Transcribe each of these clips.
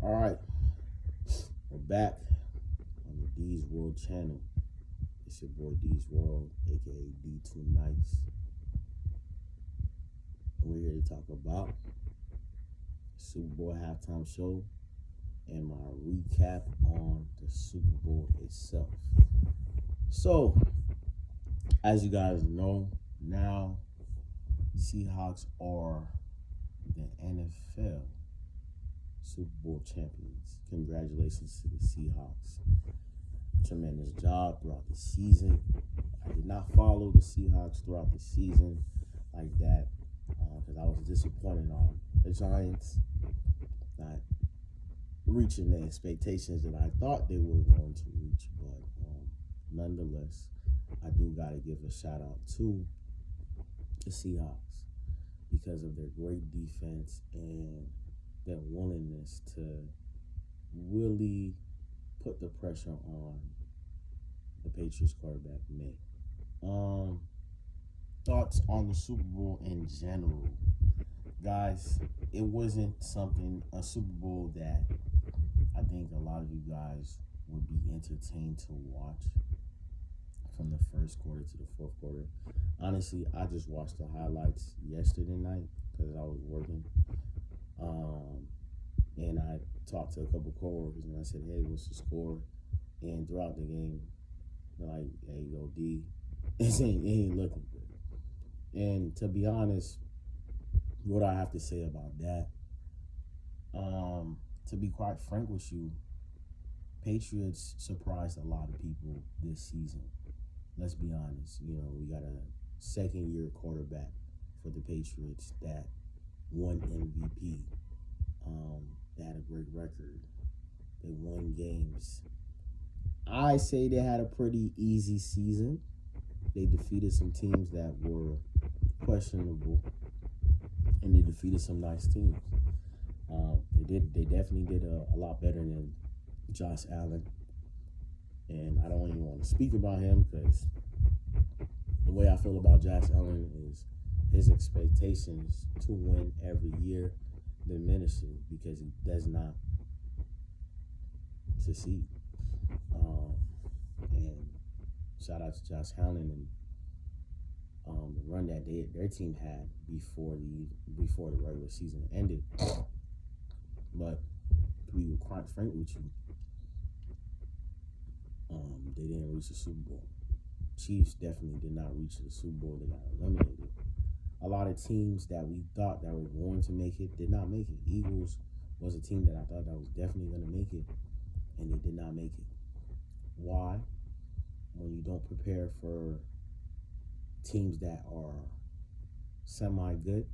All right, we're back on the D's World channel. It's your boy D's World, aka D2 Nights. And we're here to talk about the Super Bowl halftime show and my recap on the Super Bowl itself. So, as you guys know, now Seahawks are the NFL Super Bowl champions. Congratulations to the Seahawks. Tremendous job throughout the season. I did not follow the Seahawks throughout the season like that because I was disappointed on the Giants not reaching the expectations that I thought they were going to reach. But nonetheless, I do got to give a shout out to the Seahawks because of their great defense and their willingness to really put the pressure on the Patriots quarterback, May. Thoughts on the Super Bowl in general. Guys, it wasn't a Super Bowl that I think a lot of you guys would be entertained to watch from the first quarter to the fourth quarter. Honestly, I just watched the highlights yesterday night because I was working. And I talked to a couple coworkers and I said, hey, what's the score? And throughout the game, they're like, hey, yo, D, it ain't looking good. And to be honest, what I have to say about that, to be quite frank with you, Patriots surprised a lot of people this season. Let's be honest. You know, we got a second-year quarterback for the Patriots that won MVP. They had a great record. They won games. I say they had a pretty easy season. They defeated some teams that were questionable, and they defeated some nice teams. They definitely did a lot better than Josh Allen, and I don't even want to speak about him because the way I feel about Josh Allen is his expectations to win every year diminishes because he does not succeed. And shout out to Josh Allen and the run that their team had before the regular season ended. But to be quite frank with you, they didn't reach the Super Bowl. Chiefs definitely did not reach the Super Bowl. They got eliminated. A lot of teams that we thought that were going to make it did not make it. Eagles was a team that I thought that was definitely going to make it, and they did not make it. Why? When you don't prepare for teams that are semi-good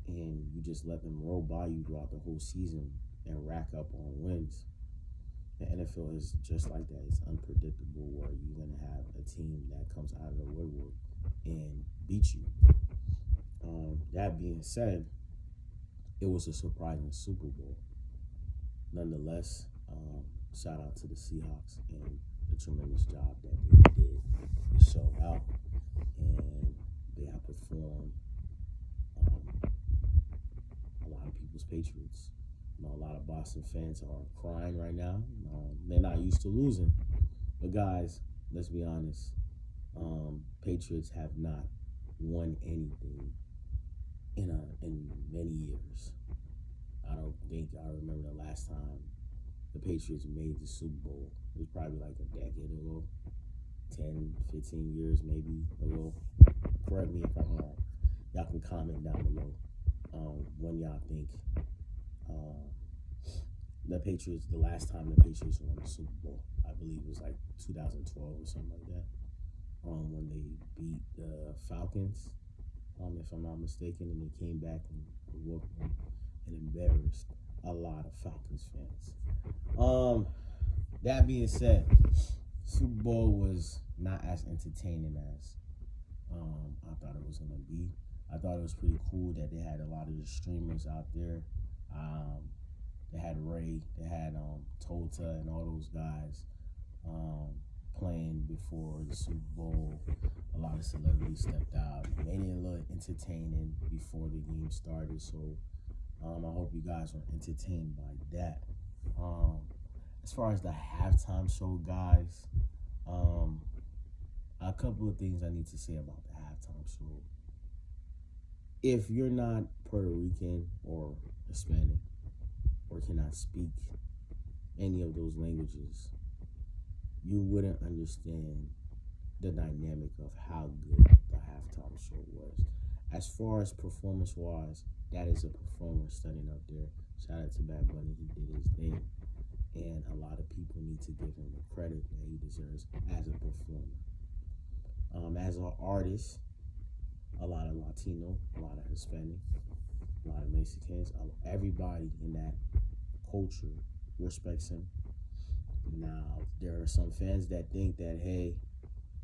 and you just let them roll by you throughout the whole season and rack up on wins. The NFL is just like that. It's unpredictable where you're going to have a team that comes out of the woodwork and beat you. That being said, it was a surprising Super Bowl. Nonetheless, shout out to the Seahawks and the tremendous job that they did to show out, and they outperformed a lot of people's Patriots. You know, a lot of Boston fans are crying right now. They're not used to losing, but guys, let's be honest. Patriots have not won anything in many years. I don't think I remember the last time the Patriots made the Super Bowl. It was probably like a decade ago, 10, 15 years maybe ago. Correct me if I'm wrong. Y'all can comment down below when y'all think the last time the Patriots won the Super Bowl. I believe it was like 2012 or something like that. When they beat the Falcons, if I'm not mistaken, and they came back and whooped them and embarrassed a lot of Falcons fans. That being said, Super Bowl was not as entertaining as I thought it was gonna be. I thought it was pretty cool that they had a lot of the streamers out there. They had Ray, they had Tota, and all those guys playing before the Super Bowl. A lot of celebrities stepped out, made it a little entertaining before the game started. So I hope you guys are entertained by that. Um, as far as the halftime show, guys, um, a couple of things I need to say about the halftime show. If you're not Puerto Rican or Hispanic or cannot speak any of those languages, you wouldn't understand the dynamic of how good the halftime show was. As far as performance wise, that is a performer standing up there. Shout out to Bad Bunny, he did his thing. And a lot of people need to give him the credit that he deserves as a performer. As an artist, a lot of Latino, a lot of Hispanic, a lot of Mexicans, everybody in that culture respects him. Now, there are some fans that think that, hey,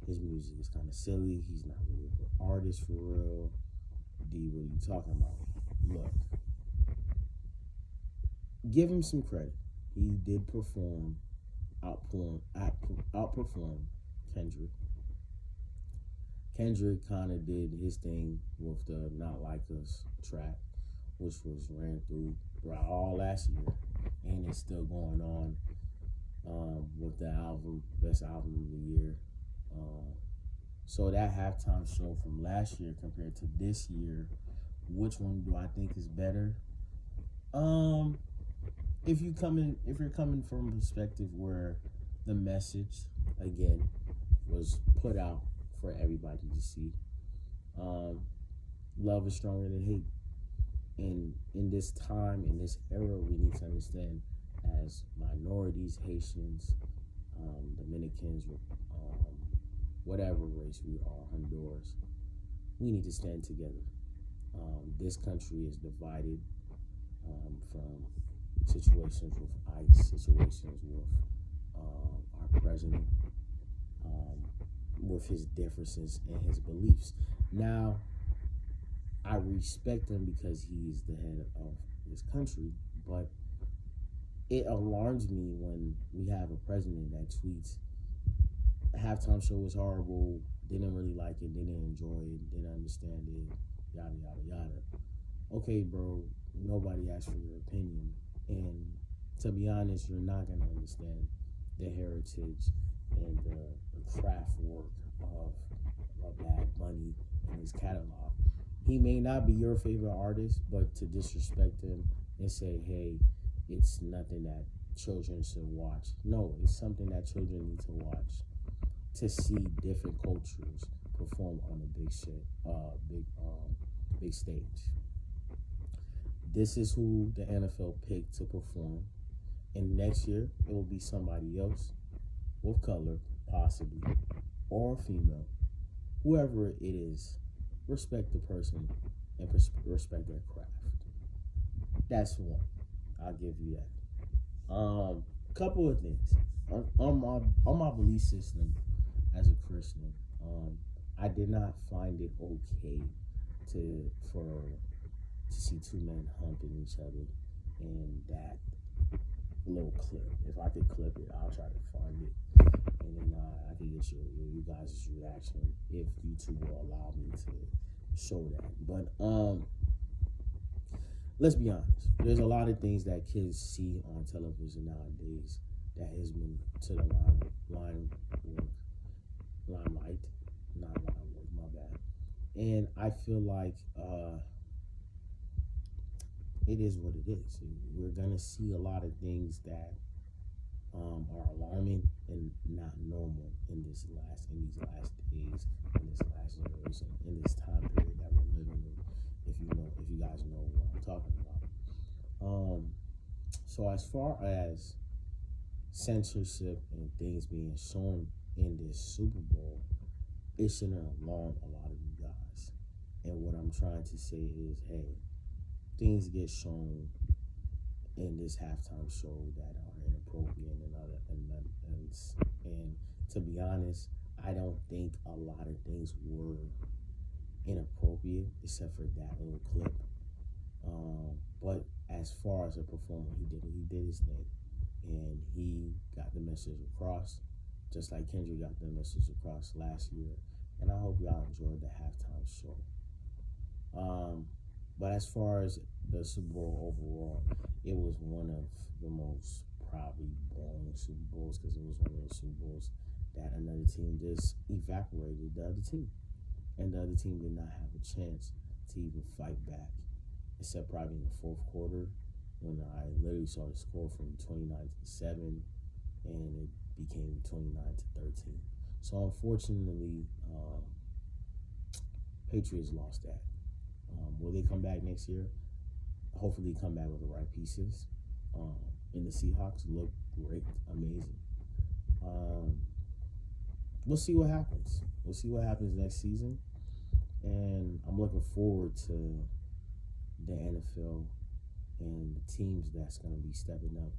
his music is kind of silly. He's not really a good artist for real. D, what are you talking about? Look, give him some credit. He did outperform Kendrick. Kendrick kind of did his thing with the Not Like Us track, which was ran through throughout all last year, and it's still going on with the album, best album of the year. So that halftime show from last year compared to this year, which one do I think is better? If you're coming from a perspective where the message again was put out for everybody to see, love is stronger than hate, and in this time, in this era, we need to understand as minorities, Haitians, Dominicans, whatever race we are, Honduras, we need to stand together. This country is divided from situations with ICE, situations with our president, with his differences and his beliefs. Now, I respect him because he's the head of this country, but it alarms me when we have a president that tweets, halftime show was horrible, didn't really like it, didn't enjoy it, didn't understand it, yada, yada, yada. Okay, bro, nobody asked for your opinion. And to be honest, you're not going to understand the heritage and the craft work of Bad Bunny and his catalog. He may not be your favorite artist, but to disrespect him and say, hey, it's nothing that children should watch. No, it's something that children need to watch to see different cultures perform on a big stage. This is who the NFL picked to perform, and next year it will be somebody else with color, possibly, or female, whoever it is. Respect the person and respect their craft. That's one. I'll give you that. Couple of things on my belief system as a Christian. I did not find it okay to see two men humping each other in that little clip. If I could clip it, I'll try to find it, and then I can get you guys' reaction if YouTube will allow me to show that. But let's be honest. There's a lot of things that kids see on television nowadays that has been to the limelight, not limelight, my bad. And I feel like it is what it is. We're gonna see a lot of things that are alarming and not normal in these last days, in this last generation, in this time period that we're living in. If you guys know what I'm talking about. So as far as censorship and things being shown in this Super Bowl, it shouldn't alarm a lot of you guys. And what I'm trying to say is, hey, things get shown in this halftime show that are inappropriate and to be honest, I don't think a lot of things were inappropriate except for that little clip. But as far as a performer, he did his thing, and he got the message across, just like Kendrick got the message across last year. And I hope y'all enjoyed the halftime show. But as far as the Super Bowl overall, it was one of the most probably boring Super Bowls because it was one of those Super Bowls that another team just evaporated the other team. And the other team did not have a chance to even fight back, except probably in the fourth quarter when I literally saw the score from 29-7 and it became 29-13. So unfortunately, Patriots lost that. Will they come back next year? Hopefully come back with the right pieces. And the Seahawks look great, amazing. We'll see what happens. We'll see what happens next season. And I'm looking forward to the NFL and the teams that's going to be stepping up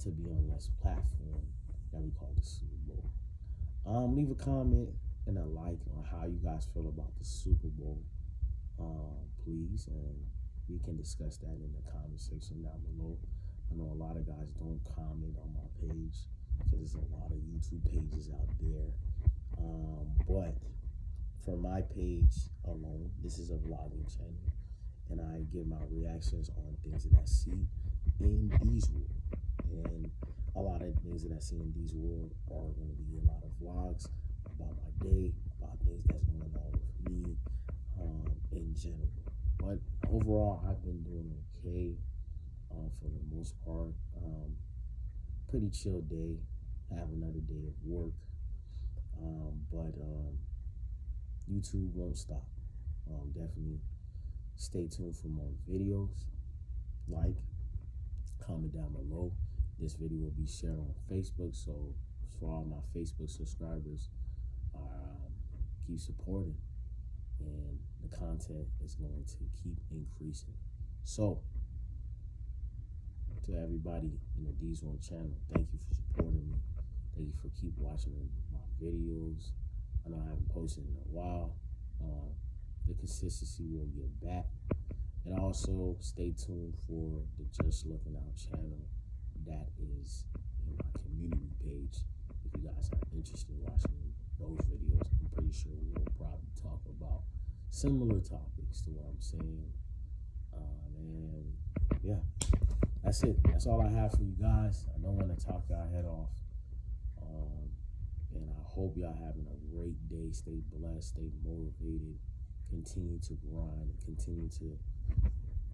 to be on this platform that we call the Super Bowl. Leave a comment and a like on how you guys feel about the Super Bowl, please, and we can discuss that in the comment section down below. I know a lot of guys don't comment on my page because there's a lot of YouTube pages out there, but for my page alone, this is a vlogging channel, and I give my reactions on things that I see in these world. And a lot of things that I see in these world are going to be a lot of vlogs about my day, about things that's going on with me in general. But overall, I've been doing okay for the most part. Pretty chill day. I have another day of work. But YouTube won't stop. Definitely stay tuned for more videos. Like, comment down below. This video will be shared on Facebook, so for all my Facebook subscribers, keep supporting, and the content is going to keep increasing. So, to everybody in the D's1 channel, thank you for supporting me. Thank you for keep watching my videos. I know I haven't posted in a while. The consistency will get back. And also, stay tuned for the Just Looking Out channel. That is in my community page. If you guys are interested in watching those videos, I'm pretty sure we'll probably talk about similar topics to what I'm saying. And yeah, that's it. That's all I have for you guys. I don't want to talk y'all head off. And I hope y'all having a great day. Stay blessed, stay motivated, continue to grind, and continue to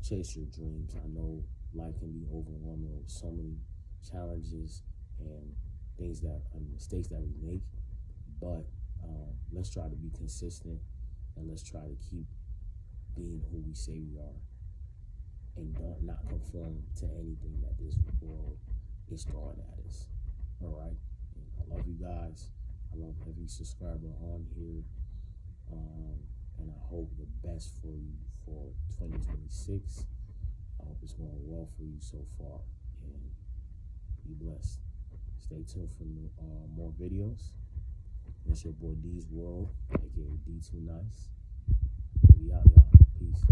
chase your dreams. I know life can be overwhelming with so many challenges and things that and mistakes that we make, but let's try to be consistent, and let's try to keep being who we say we are, and not conform to anything that this world is throwing at us. All right, and I love you guys. I love every subscriber on here, and I hope the best for you for 2026. I hope it's going well for you so far, and be blessed. Stay tuned for more videos. It's your boy D's World, aka D2Nice. We out, y'all. Peace.